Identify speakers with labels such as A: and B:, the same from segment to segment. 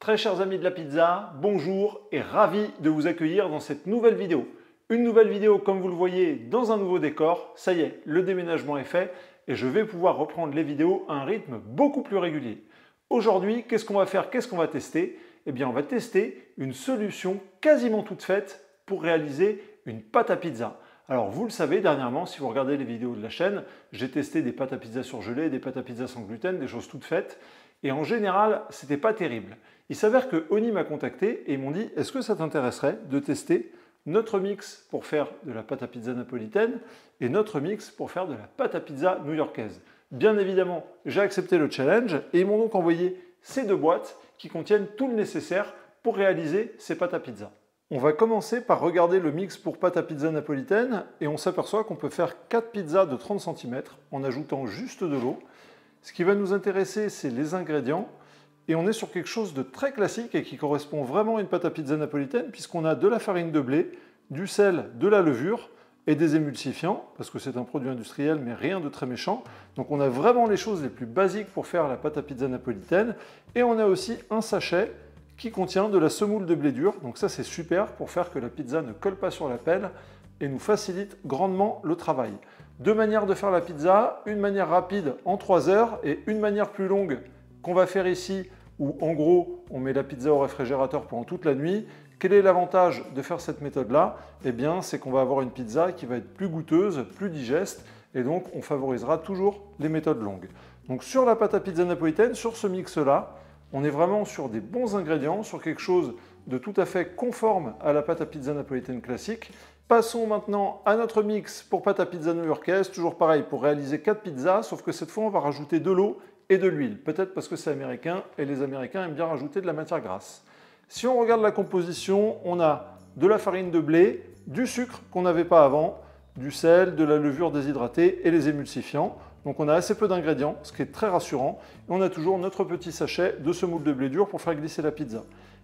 A: Très chers amis de la pizza, bonjour et ravi de vous accueillir dans cette nouvelle vidéo. Une nouvelle vidéo comme vous le voyez dans un nouveau décor. Ça y est, le déménagement est fait et je vais pouvoir reprendre les vidéos à un rythme beaucoup plus régulier. Aujourd'hui, qu'est-ce qu'on va faire? Qu'est-ce qu'on va tester? Eh bien, on va tester une solution quasiment toute faite pour réaliser une pâte à pizza. Alors, vous le savez, dernièrement, si vous regardez les vidéos de la chaîne, j'ai testé des pâtes à pizza surgelées, des pâtes à pizza sans gluten, des choses toutes faites. Et en général, c'était pas terrible. Il s'avère que Oni m'a contacté et ils m'ont dit « Est-ce que ça t'intéresserait de tester notre mix pour faire de la pâte à pizza napolitaine et notre mix pour faire de la pâte à pizza new-yorkaise ?» Bien évidemment, j'ai accepté le challenge et ils m'ont donc envoyé ces deux boîtes qui contiennent tout le nécessaire pour réaliser ces pâtes à pizza. On va commencer par regarder le mix pour pâte à pizza napolitaine et on s'aperçoit qu'on peut faire 4 pizzas de 30 cm en ajoutant juste de l'eau. Ce qui va nous intéresser, c'est les ingrédients. Et on est sur quelque chose de très classique et qui correspond vraiment à une pâte à pizza napolitaine puisqu'on a de la farine de blé, du sel, de la levure et des émulsifiants, parce que c'est un produit industriel mais rien de très méchant. Donc on a vraiment les choses les plus basiques pour faire la pâte à pizza napolitaine. Et on a aussi un sachet qui contient de la semoule de blé dur. Donc ça c'est super pour faire que la pizza ne colle pas sur la pelle et nous facilite grandement le travail. Deux manières de faire la pizza, une manière rapide en 3 heures et une manière plus longue qu'on va faire ici où en gros on met la pizza au réfrigérateur pendant toute la nuit. Quel est l'avantage de faire cette méthode-là? Eh bien c'est qu'on va avoir une pizza qui va être plus goûteuse, plus digeste et donc on favorisera toujours les méthodes longues. Donc sur la pâte à pizza napolitaine, sur ce mix-là, on est vraiment sur des bons ingrédients, sur quelque chose de tout à fait conforme à la pâte à pizza napolitaine classique. Passons maintenant à notre mix pour pâte à pizza new-yorkaise, toujours pareil pour réaliser 4 pizzas, sauf que cette fois on va rajouter de l'eau et de l'huile, peut-être parce que c'est américain et les Américains aiment bien rajouter de la matière grasse. Si on regarde la composition, on a de la farine de blé, du sucre qu'on n'avait pas avant, du sel, de la levure déshydratée et les émulsifiants. Donc on a assez peu d'ingrédients, ce qui est très rassurant. Et on a toujours notre petit sachet de semoule de blé dur pour faire glisser la pizza.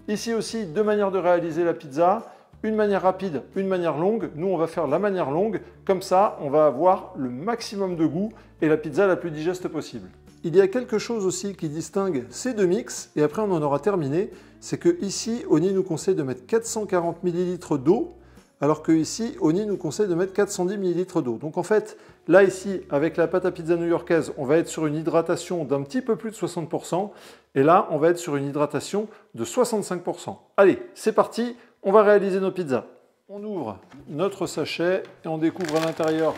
A: Ici aussi, deux manières de réaliser la pizza. Une manière rapide, une manière longue. Nous, on va faire la manière longue. Comme ça, on va avoir le maximum de goût et la pizza la plus digeste possible. Il y a quelque chose aussi qui distingue ces deux mix, et après on en aura terminé, c'est que ici, Oni nous conseille de mettre 440 ml d'eau, alors que ici, Oni nous conseille de mettre 410 ml d'eau. Donc en fait, là ici, avec la pâte à pizza new-yorkaise, on va être sur une hydratation d'un petit peu plus de 60%, et là, on va être sur une hydratation de 65%. Allez, c'est parti, on va réaliser nos pizzas. On ouvre notre sachet et on découvre à l'intérieur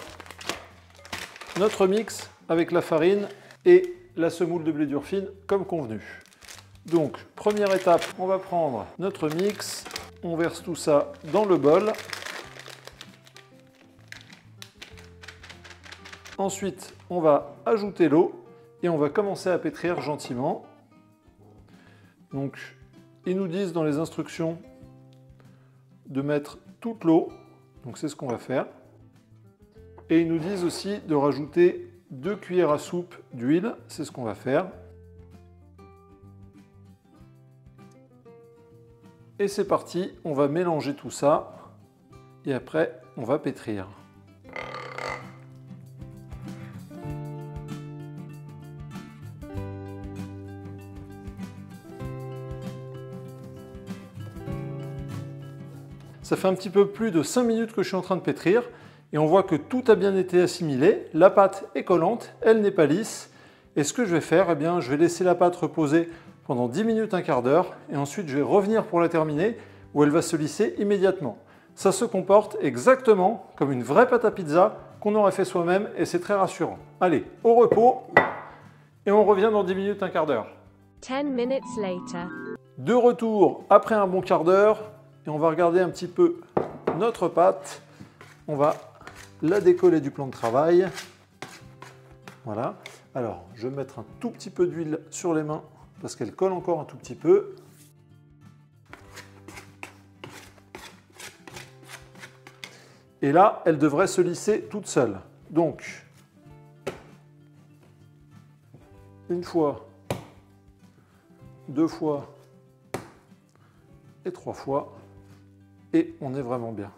A: notre mix avec la farine et la semoule de blé dur fine comme convenu. Donc, première étape, on va prendre notre mix, on verse tout ça dans le bol. Ensuite, on va ajouter l'eau et on va commencer à pétrir gentiment. Donc, ils nous disent dans les instructions de mettre toute l'eau, donc c'est ce qu'on va faire. Et ils nous disent aussi de rajouter 2 cuillères à soupe d'huile, c'est ce qu'on va faire. Et c'est parti, on va mélanger tout ça et après on va pétrir. Ça fait un petit peu plus de 5 minutes que je suis en train de pétrir. Et on voit que tout a bien été assimilé, la pâte est collante, elle n'est pas lisse. Et ce que je vais faire, eh bien, je vais laisser la pâte reposer pendant 10 minutes, un quart d'heure, et ensuite je vais revenir pour la terminer, où elle va se lisser immédiatement. Ça se comporte exactement comme une vraie pâte à pizza qu'on aurait fait soi-même, et c'est très rassurant. Allez, au repos, et on revient dans 10 minutes, un quart d'heure.
B: 10 minutes later.
A: De retour après un bon quart d'heure, et on va regarder un petit peu notre pâte. On va la décoller du plan de travail. Voilà. Alors, je vais mettre un tout petit peu d'huile sur les mains parce qu'elle colle encore un tout petit peu. Et là, elle devrait se lisser toute seule. Donc, une fois, 2 fois et 3 fois. Et on est vraiment bien.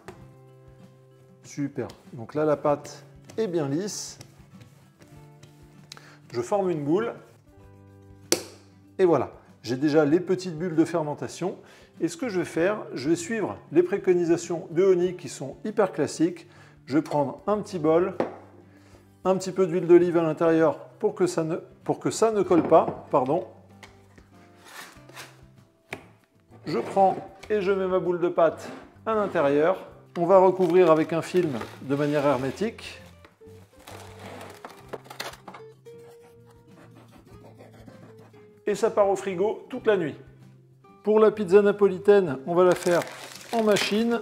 A: Super. Donc là, la pâte est bien lisse. Je forme une boule. Et voilà. j'ai déjà les petites bulles de fermentation. Et ce que je vais faire, je vais suivre les préconisations de Honey qui sont hyper classiques. Je vais prendre un petit bol, un petit peu d'huile d'olive à l'intérieur pour que ça ne colle pas. Pardon. Je prends et je mets ma boule de pâte à l'intérieur. On va recouvrir avec un film de manière hermétique. Et ça part au frigo toute la nuit. Pour la pizza napolitaine, on va la faire en machine.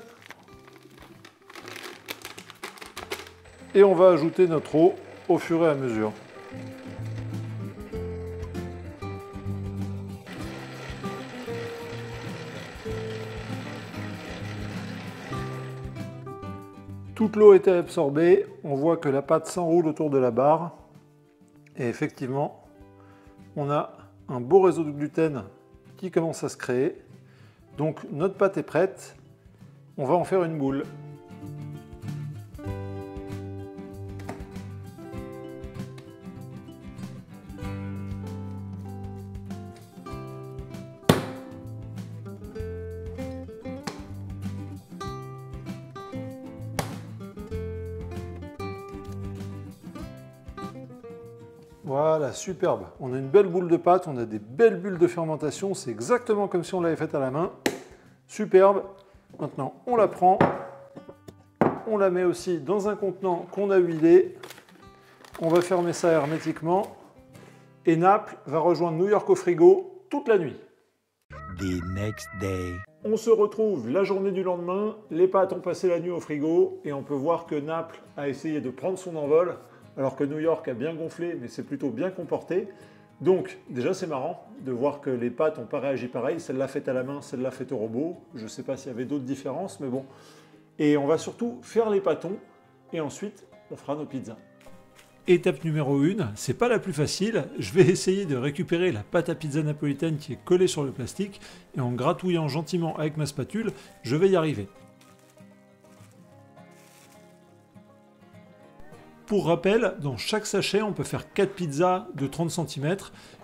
A: Et on va ajouter notre eau au fur et à mesure. Toute l'eau était absorbée, on voit que la pâte s'enroule autour de la barre. Et effectivement, on a un beau réseau de gluten qui commence à se créer. Donc notre pâte est prête, on va en faire une boule. Voilà, superbe. On a une belle boule de pâte, on a des belles bulles de fermentation. C'est exactement comme si on l'avait faite à la main. Superbe. Maintenant, on la prend. On la met aussi dans un contenant qu'on a huilé. On va fermer ça hermétiquement. Et Naples va rejoindre New York au frigo toute la nuit.
C: The next day.
A: On se retrouve la journée du lendemain. Les pâtes ont passé la nuit au frigo. Et on peut voir que Naples a essayé de prendre son envol. Alors que New York a bien gonflé, mais c'est plutôt bien comporté. Donc, déjà, c'est marrant de voir que les pâtes n'ont pas réagi pareil. Celle-là faite à la main, celle-là faite au robot. Je ne sais pas s'il y avait d'autres différences, mais bon. Et on va surtout faire les pâtons, et ensuite, on fera nos pizzas. Étape numéro 1, c'est pas la plus facile. Je vais essayer de récupérer la pâte à pizza napolitaine qui est collée sur le plastique, et en gratouillant gentiment avec ma spatule, je vais y arriver. Pour rappel, dans chaque sachet, on peut faire 4 pizzas de 30 cm.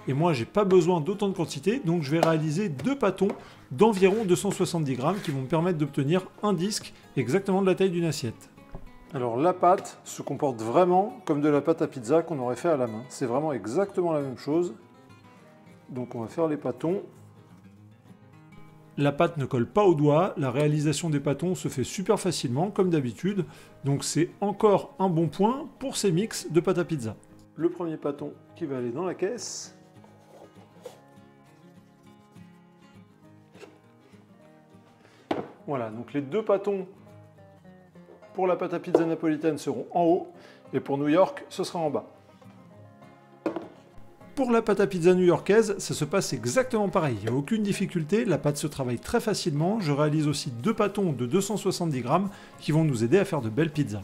A: Et moi, j'ai pas besoin d'autant de quantité, donc je vais réaliser 2 pâtons d'environ 270 grammes qui vont me permettre d'obtenir un disque exactement de la taille d'une assiette. Alors la pâte se comporte vraiment comme de la pâte à pizza qu'on aurait fait à la main. C'est vraiment exactement la même chose. Donc on va faire les pâtons. La pâte ne colle pas au doigt, la réalisation des pâtons se fait super facilement, comme d'habitude, donc c'est encore un bon point pour ces mix de pâte à pizza. Le premier pâton qui va aller dans la caisse. Voilà, donc les 2 pâtons pour la pâte à pizza napolitaine seront en haut, et pour New York, ce sera en bas. Pour la pâte à pizza new-yorkaise, ça se passe exactement pareil, il n'y a aucune difficulté, la pâte se travaille très facilement, je réalise aussi 2 pâtons de 270 grammes qui vont nous aider à faire de belles pizzas.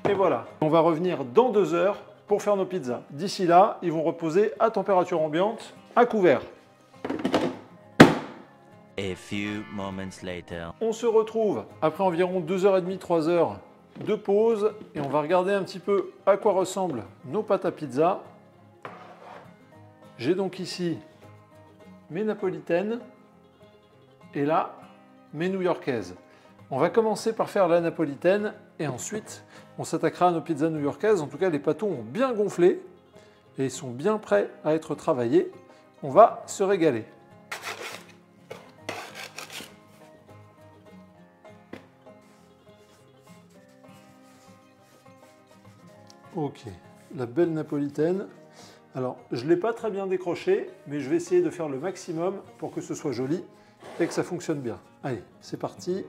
A: Et voilà, on va revenir dans 2 heures pour faire nos pizzas. D'ici là, ils vont reposer à température ambiante, à couvert.
C: A few moments later.
A: On se retrouve après environ 2h30, 3 heures de pause et on va regarder un petit peu à quoi ressemblent nos pâtes à pizza. J'ai donc ici mes napolitaines et là mes new-yorkaises. On va commencer par faire la napolitaine et ensuite on s'attaquera à nos pizzas new-yorkaises. En tout cas, les pâtons ont bien gonflé et ils sont bien prêts à être travaillés. On va se régaler. Ok, la belle napolitaine. Alors, je ne l'ai pas très bien décroché, mais je vais essayer de faire le maximum pour que ce soit joli et que ça fonctionne bien. Allez, c'est parti.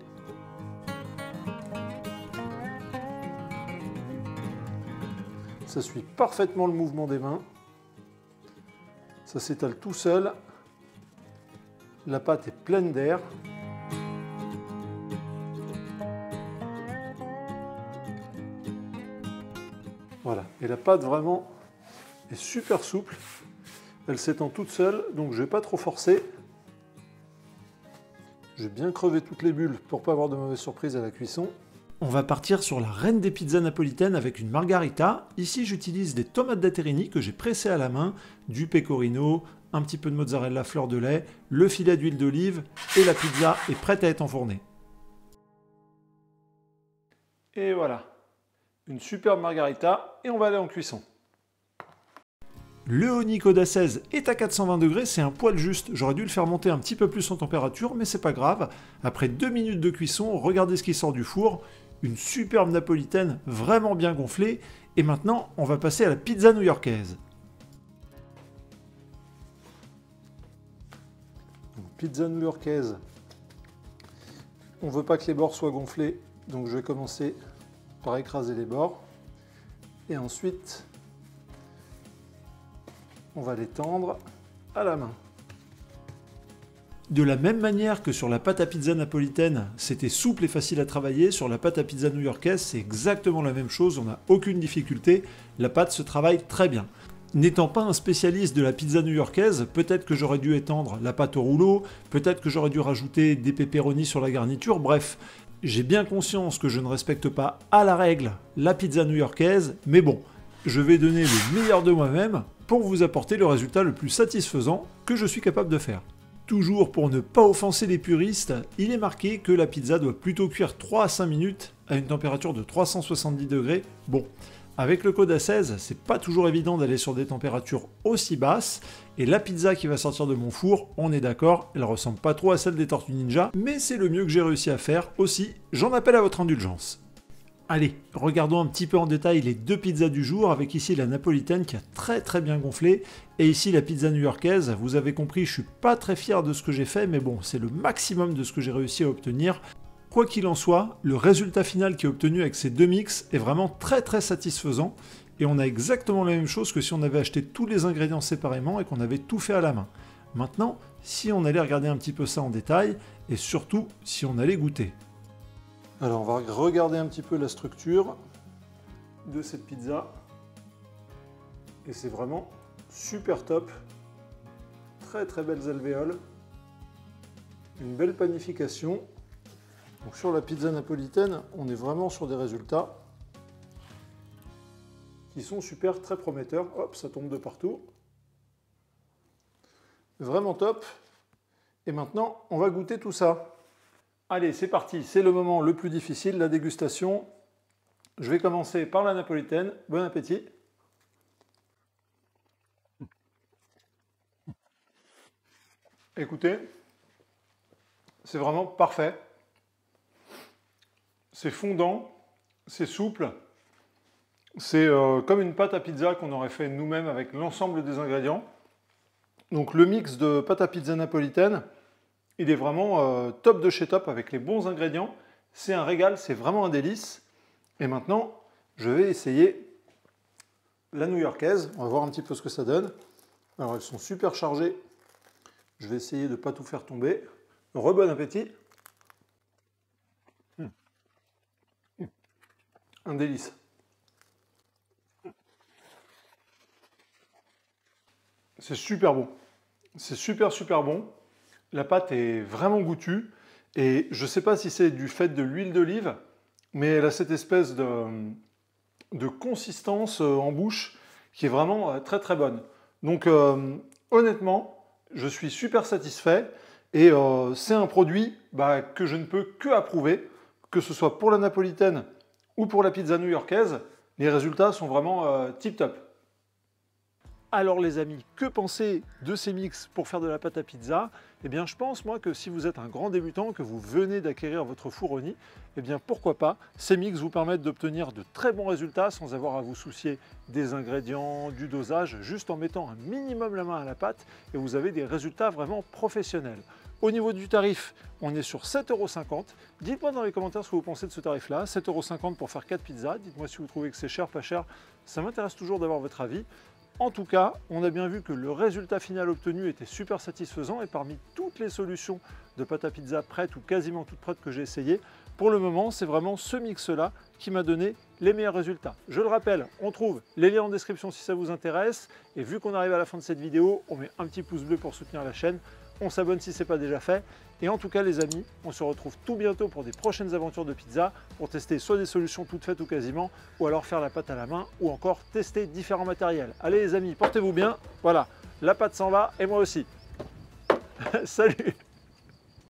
A: Ça suit parfaitement le mouvement des mains. Ça s'étale tout seul. La pâte est pleine d'air. Voilà, et la pâte vraiment est super souple. Elle s'étend toute seule, donc je ne vais pas trop forcer. Je vais bien crever toutes les bulles pour ne pas avoir de mauvaises surprises à la cuisson. On va partir sur la reine des pizzas napolitaines avec une margarita. Ici, j'utilise des tomates d'Aterini que j'ai pressées à la main, du pecorino, un petit peu de mozzarella fleur de lait, le filet d'huile d'olive et la pizza est prête à être enfournée. Et voilà, une superbe margarita et on va aller en cuisson. Le Honico d'A16 est à 420 degrés, c'est un poil juste. J'aurais dû le faire monter un petit peu plus en température, mais c'est pas grave. Après 2 minutes de cuisson, regardez ce qui sort du four. Une superbe napolitaine vraiment bien gonflée. Et maintenant, on va passer à la pizza new-yorkaise. Pizza new-yorkaise. On veut pas que les bords soient gonflés, donc je vais commencer par écraser les bords. Et ensuite, on va les tendre à la main. De la même manière que sur la pâte à pizza napolitaine, c'était souple et facile à travailler, sur la pâte à pizza new-yorkaise, c'est exactement la même chose, on n'a aucune difficulté, la pâte se travaille très bien. N'étant pas un spécialiste de la pizza new-yorkaise, peut-être que j'aurais dû étendre la pâte au rouleau, peut-être que j'aurais dû rajouter des pepperonis sur la garniture, bref, j'ai bien conscience que je ne respecte pas à la règle la pizza new-yorkaise, mais bon, je vais donner le meilleur de moi-même pour vous apporter le résultat le plus satisfaisant que je suis capable de faire. Toujours pour ne pas offenser les puristes, il est marqué que la pizza doit plutôt cuire 3 à 5 minutes à une température de 370 degrés. Bon, avec le code A16, c'est pas toujours évident d'aller sur des températures aussi basses, et la pizza qui va sortir de mon four, on est d'accord, elle ressemble pas trop à celle des Tortues Ninja, mais c'est le mieux que j'ai réussi à faire aussi, j'en appelle à votre indulgence. Allez, regardons un petit peu en détail les deux pizzas du jour, avec ici la napolitaine qui a très bien gonflé, et ici la pizza new-yorkaise. Vous avez compris, je suis pas très fier de ce que j'ai fait, mais bon, c'est le maximum de ce que j'ai réussi à obtenir. Quoi qu'il en soit, le résultat final qui est obtenu avec ces deux mix est vraiment très satisfaisant, et on a exactement la même chose que si on avait acheté tous les ingrédients séparément et qu'on avait tout fait à la main. Maintenant, si on allait regarder un petit peu ça en détail, et surtout si on allait goûter. Alors on va regarder un petit peu la structure de cette pizza. Et c'est vraiment super top. Très belles alvéoles. Une belle panification. Donc sur la pizza napolitaine, on est vraiment sur des résultats qui sont super, très prometteurs. Hop, ça tombe de partout. Vraiment top. Et maintenant, on va goûter tout ça. Allez, c'est parti, c'est le moment le plus difficile, la dégustation. Je vais commencer par la napolitaine. Bon appétit. Écoutez, c'est vraiment parfait. C'est fondant, c'est souple. C'est comme une pâte à pizza qu'on aurait fait nous-mêmes avec l'ensemble des ingrédients. Donc le mix de pâte à pizza napolitaine, il est vraiment top de chez top avec les bons ingrédients. C'est un régal, c'est vraiment un délice. Et maintenant, je vais essayer la new-yorkaise. On va voir un petit peu ce que ça donne. Alors, elles sont super chargées. Je vais essayer de ne pas tout faire tomber. Bon appétit. Un délice. C'est super bon. C'est super bon. La pâte est vraiment goûtue et je ne sais pas si c'est du fait de l'huile d'olive, mais elle a cette espèce de consistance en bouche qui est vraiment très bonne. Donc honnêtement, je suis super satisfait et c'est un produit que je ne peux que approuver, que ce soit pour la napolitaine ou pour la pizza new-yorkaise. Les résultats sont vraiment tip top. Alors les amis, que penser de ces mix pour faire de la pâte à pizza? Eh bien je pense moi que si vous êtes un grand débutant, que vous venez d'acquérir votre four Oni, eh bien pourquoi pas, ces mix vous permettent d'obtenir de très bons résultats sans avoir à vous soucier des ingrédients, du dosage, juste en mettant un minimum la main à la pâte et vous avez des résultats vraiment professionnels. Au niveau du tarif, on est sur 7,50 €. Dites-moi dans les commentaires ce que vous pensez de ce tarif-là, 7,50 € pour faire 4 pizzas. Dites-moi si vous trouvez que c'est cher, pas cher, ça m'intéresse toujours d'avoir votre avis. En tout cas, on a bien vu que le résultat final obtenu était super satisfaisant et parmi toutes les solutions de pâte à pizza prêtes ou quasiment toutes prêtes que j'ai essayées, pour le moment, c'est vraiment ce mix-là qui m'a donné les meilleurs résultats. Je le rappelle, on trouve les liens en description si ça vous intéresse et vu qu'on arrive à la fin de cette vidéo, on met un petit pouce bleu pour soutenir la chaîne. on s'abonne si ce n'est pas déjà fait. Et en tout cas les amis, on se retrouve tout bientôt pour des prochaines aventures de pizza, pour tester soit des solutions toutes faites ou quasiment, ou alors faire la pâte à la main, ou encore tester différents matériels. Allez les amis, portez-vous bien, voilà, la pâte s'en va et moi aussi. Salut!